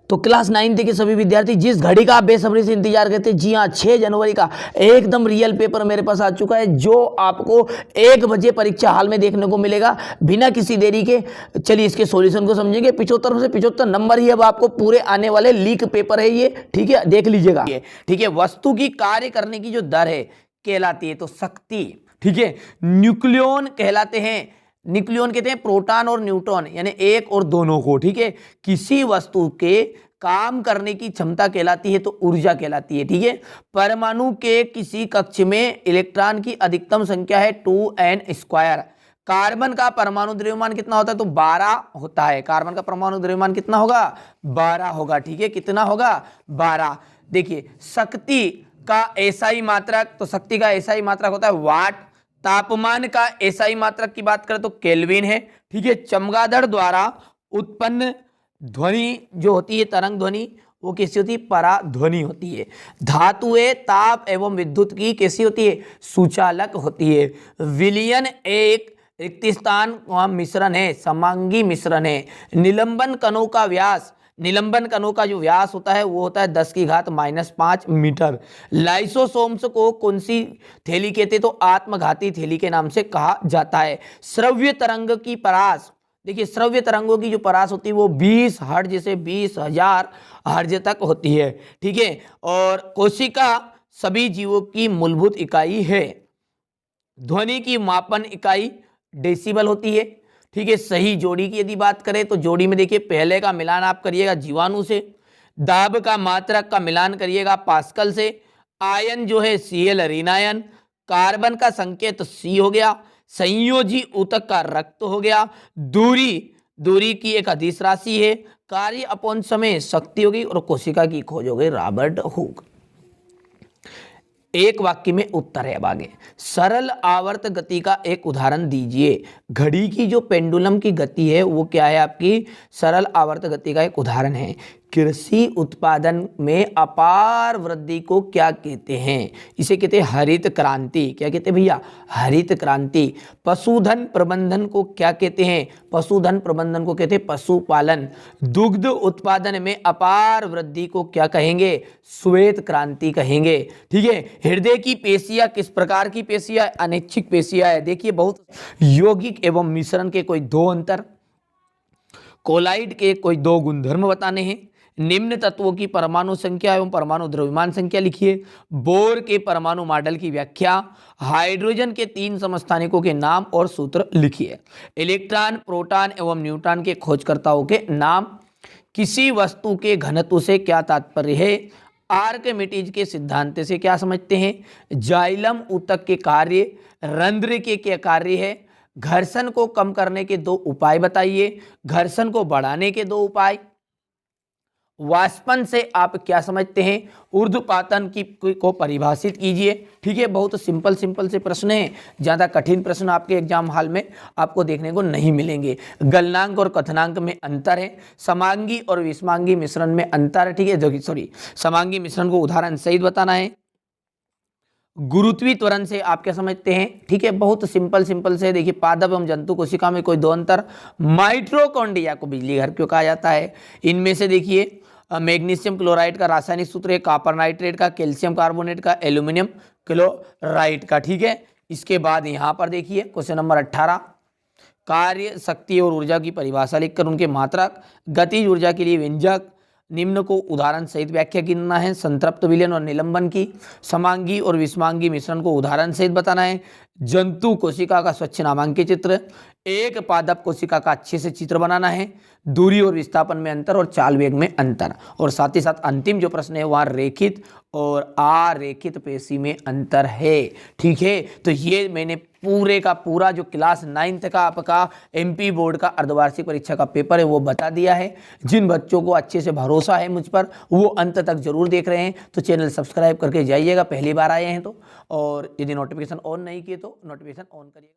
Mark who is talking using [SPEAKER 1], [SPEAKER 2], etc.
[SPEAKER 1] तो class 9th के सभी विद्यार्थी जिस घड़ी का आप बेसब्री से इंतजार करते हैं, जी हाँ 6 जनवरी का एकदम रियल पेपर मेरे पास आ चुका है, जो आपको 1 बजे परीक्षा हाल में देखने को मिलेगा बिना किसी देरी के। चलिए इसके सॉल्यूशन को समझेंगे। 75 से 75 नंबर ही अब आपको पूरे आने वाले लीक पेपर है ये, ठीक है, देख लीजिएगा। ठीक है, वस्तु की कार्य करने की जो दर है कहलाती है तो शक्ति, ठीक है। न्यूक्लियन कहलाते हैं, न्यूक्लियन कहते हैं प्रोटॉन और न्यूट्रॉन यानी एक और दोनों को, ठीक है। किसी वस्तु के काम करने की क्षमता कहलाती है तो ऊर्जा कहलाती है, ठीक है। परमाणु के किसी कक्ष में इलेक्ट्रॉन की अधिकतम संख्या है 2n²। कार्बन का परमाणु द्रव्यमान कितना होता है तो 12 होता है। कार्बन का परमाणु द्रव्यमान कितना होगा 12 होगा, ठीक है। कितना होगा 12। देखिए शक्ति का एसआई मात्रक, तो शक्ति का एसआई मात्रक होता है वाट। तापमान का एसआई मात्रक की बात करें तो केल्विन है, ठीक है। चमगादड़ द्वारा उत्पन्न ध्वनि जो होती है तरंग ध्वनि वो कैसी होती है पराध्वनि होती है। धातुएं ताप एवं विद्युत की कैसी होती है सुचालक होती है। विलयन एक रिक्त स्थान मिश्रण है, समांगी मिश्रण है। निलंबन कणों का व्यास, निलंबन कणों का जो व्यास होता है वो होता है 10⁻⁻5 मीटर। लाइसोसोम्स को कौन सी थैली कहते हैं तो आत्मघाती थैली के नाम से कहा जाता है। श्रव्य तरंग की परास, देखिए श्रव्य तरंगों की जो परास होती है वो 20 हर्ट्ज से 20,000 हर्ट्ज तक होती है, ठीक है। और कोशिका सभी जीवों की मूलभूत इकाई है। ध्वनि की मापन इकाई डेसिबल होती है, ठीक है। सही जोड़ी की यदि बात करें तो जोड़ी में देखिए पहले का मिलान आप करिएगा जीवाणु से, दाब का मात्रक का मिलान करिएगा पास्कल से, आयन जो है Cl ऋणायन, कार्बन का संकेत C हो गया, संयोजी ऊतक का रक्त हो गया, दूरी की एक अदिश राशि है, कार्य अपॉन समय शक्ति होगी और कोशिका की खोज हो गई रॉबर्ट हुक। एक वाक्य में उत्तर है। अब आगे सरल आवर्त गति का एक उदाहरण दीजिए। घड़ी की जो पेंडुलम की गति है वो क्या है आपकी सरल आवर्त गति का एक उदाहरण है। कृषि उत्पादन में अपार वृद्धि को क्या कहते हैं, इसे कहते हैं हरित क्रांति। क्या कहते हैं भैया हरित क्रांति। पशुधन प्रबंधन को क्या कहते हैं, पशुधन प्रबंधन को कहते हैं पशुपालन। दुग्ध उत्पादन में अपार वृद्धि को क्या कहेंगे श्वेत क्रांति कहेंगे, ठीक है। हृदय की पेशियां किस प्रकार की पेशियां अनैच्छिक पेशियां है। देखिए बहुत यौगिक एवं मिश्रण के कोई 2 अंतर, कोलाइड के कोई 2 गुणधर्म बताने हैं। निम्न तत्वों की परमाणु संख्या एवं परमाणु द्रव्यमान संख्या लिखिए। बोर के परमाणु मॉडल की व्याख्या। हाइड्रोजन के 3 समस्थानिकों के नाम और सूत्र लिखिए। इलेक्ट्रॉन प्रोटॉन एवं न्यूट्रॉन के खोजकर्ताओं के नाम। किसी वस्तु के घनत्व से क्या तात्पर्य है। आर्किमिडीज के सिद्धांत से क्या समझते हैं। जाइलम ऊतक के कार्य, रंध्र के क्या कार्य है। घर्षण को कम करने के 2 उपाय बताइए। घर्षण को बढ़ाने के 2 उपाय। वाष्पन से आप क्या समझते हैं। ऊर्ध्वपातन की को परिभाषित कीजिए, ठीक है। बहुत सिंपल से प्रश्न हैं, ज़्यादा कठिन प्रश्न आपके एग्जाम हॉल में आपको देखने को नहीं मिलेंगे। गलनांक और कथनांक में अंतर है। समांगी और विषमांगी मिश्रण में अंतर है, ठीक है। समांगी मिश्रण को उदाहरण सहित बताना है। गुरुत्वीय त्वरण से आप क्या समझते हैं, ठीक है। बहुत सिंपल से देखिए पादप एवं जंतु कोशिका में कोई 2 अंतर। माइटोकॉन्ड्रिया को बिजली घर क्यों कहा जाता है। इनमें से देखिए मैग्नीशियम क्लोराइड का रासायनिक सूत्र है कॉपर नाइट्रेट का, कैल्शियम कार्बोनेट का, एल्यूमिनियम क्लोराइड का, ठीक है। इसके बाद यहाँ पर देखिए क्वेश्चन नंबर 18 कार्य शक्ति और ऊर्जा की परिभाषा लिखकर उनके मात्रक। गतिज ऊर्जा के लिए व्यंजक। निम्न को उदाहरण सहित व्याख्या करना है। संतृप्त विलयन और निलंबन की। समांगी और विषमांगी मिश्रण को उदाहरण सहित बताना है। जंतु कोशिका का स्वच्छ नामांकित चित्र। एक पादप कोशिका का अच्छे से चित्र बनाना है। दूरी और विस्थापन में अंतर और चाल वेग में अंतर। और साथ ही साथ अंतिम जो प्रश्न है वह रेखित और आरेखित पेशी में अंतर है, ठीक है। तो ये मैंने पूरे का पूरा जो क्लास 9th का आपका MP बोर्ड का अर्धवार्षिक परीक्षा का पेपर है वो बता दिया है। जिन बच्चों को अच्छे से भरोसा है मुझ पर वो अंत तक जरूर देख रहे हैं तो चैनल सब्सक्राइब करके जाइएगा पहली बार आए हैं तो। और यदि नोटिफिकेशन ऑन नहीं किए तो नोटिफिकेशन ऑन करिएगा।